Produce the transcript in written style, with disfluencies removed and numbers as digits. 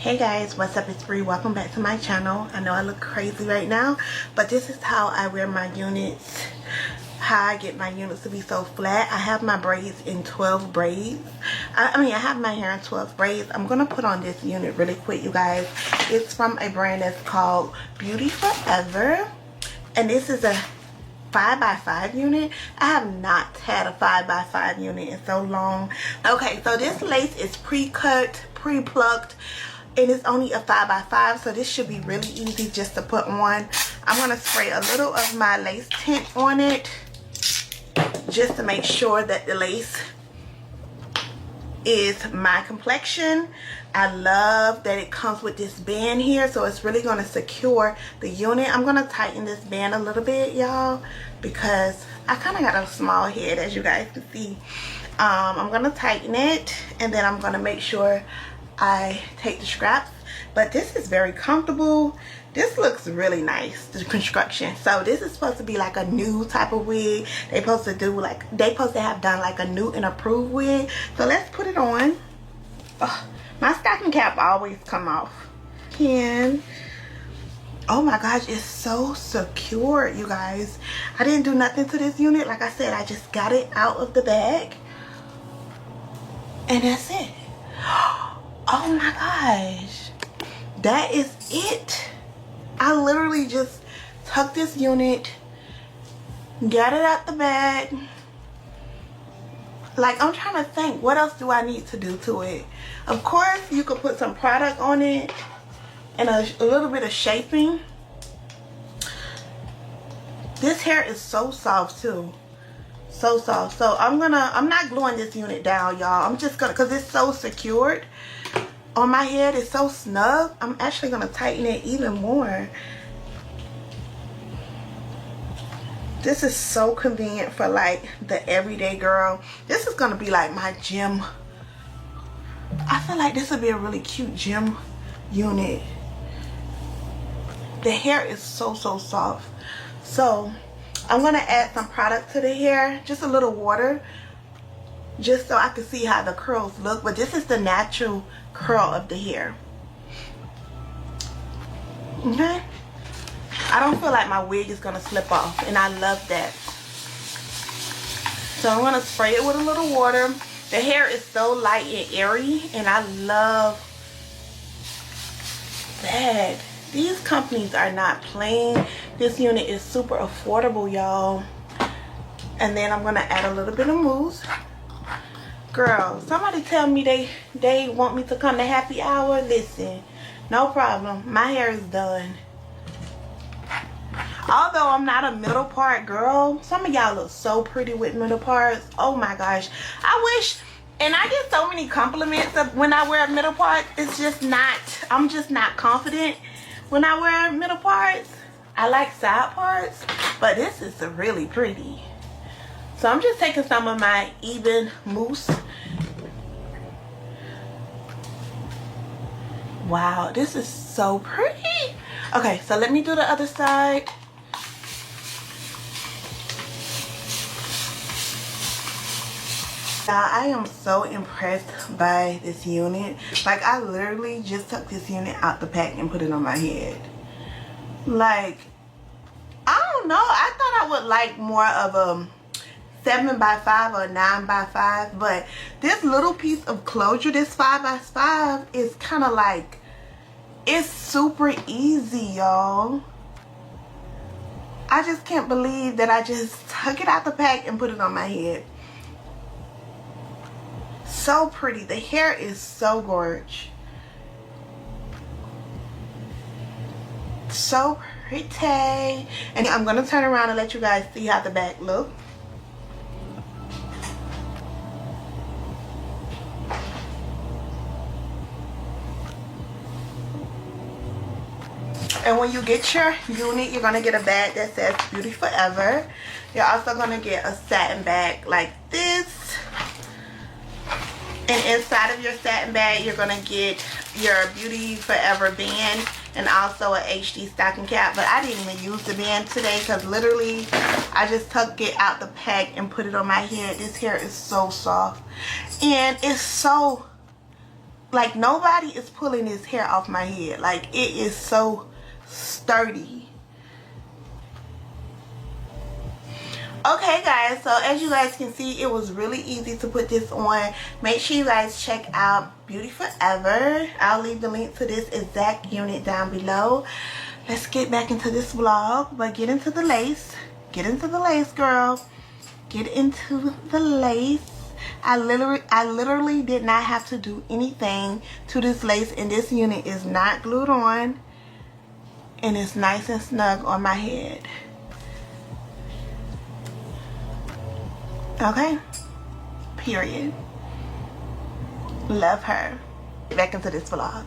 Hey guys, what's up? It's Bree. Welcome back to my channel. I know I look crazy right now, but this is how I wear my units, how I get my units to be so flat. I have my braids in 12 braids. I have my hair in 12 braids. I'm gonna put on this unit really quick, you guys. It's from a brand that's called Beauty Forever, and this is a 5x5 unit. I have not had a 5x5 unit in so long. Okay, so this lace is pre-cut, pre-plucked, and it's only a 5x5, so this should be really easy just to put on. I'm gonna spray a little of my lace tint on it just to make sure that the lace is my complexion. I love that it comes with this band here, so it's really going to secure the unit. I'm going to tighten this band a little bit, y'all, because I kind of got a small head, as you guys can see. I'm going to tighten it, and then I'm going to make sure I take the scraps. But this is very comfortable. This looks really nice, the construction. So this is supposed to be like a new type of wig. They supposed to have done like a new and approved wig. So let's put it on. Ugh, my stocking cap always come off. Oh my gosh, it's so secure, you guys. I didn't do nothing to this unit. Like I said, I just got it out of the bag, and that's it. Oh my gosh, that is it. I literally just took this unit, got it out the bag. Like, I'm trying to think, what else do I need to do to it? Of course, you could put some product on it and a little bit of shaping. This hair is so soft too. So soft. So I'm not gluing this unit down, y'all. I'm just gonna, because it's so secured on my head, it's so snug. I'm actually gonna tighten it even more. This is so convenient for like the everyday girl. This is gonna be like my gym. I feel like this would be a really cute gym unit. The hair is so soft. So I'm gonna add some product to the hair, just a little water, just so I can see how the curls look. But this is the natural curl of the hair. Okay, I don't feel like my wig is gonna slip off, and I love that. So I'm gonna spray it with a little water. The hair is so light and airy, and I love that. These companies are not playing. This unit is super affordable, y'all. And then I'm gonna add a little bit of mousse. Girl, somebody tell me they want me to come to happy hour. Listen, no problem. My hair is done. Although I'm not a middle part girl, some of y'all look so pretty with middle parts. Oh my gosh, I wish. And I get so many compliments of when I wear a middle part. It's just not, I'm just not confident when I wear middle parts. I like side parts, but this is really pretty. So I'm just taking some of my even mousse. Wow, this is so pretty. Okay, so let me do the other side. Now, I am so impressed by this unit. Like, I literally just took this unit out the pack and put it on my head. Like, I don't know. I thought I would like more of a 7x5 or 9x5, but this little piece of closure, this 5x5, is kind of like, it's super easy, y'all. I just can't believe that I just took it out the pack and put it on my head. So pretty. The hair is so gorgeous. So pretty. And I'm going to turn around and let you guys see how the back looks. And when you get your unit, you're going to get a bag that says Beauty Forever. You're also going to get a satin bag like this. And inside of your satin bag, you're going to get your Beauty Forever band and also a HD stocking cap. But I didn't even use the band today because literally I just took it out the pack and put it on my head. This hair is so soft. And it's so Like, nobody is pulling this hair off my head. Like, it is so sturdy. Okay guys, so as you guys can see, it was really easy to put this on. Make sure you guys check out Beauty Forever. I'll leave the link to this exact unit down below. Let's get back into this vlog, but get into the lace. Get into the lace, girl. Get into the lace. I literally did not have to do anything to this lace, and this unit is not glued on, and it's nice and snug on my head. Okay, period. Love her. Back into this vlog.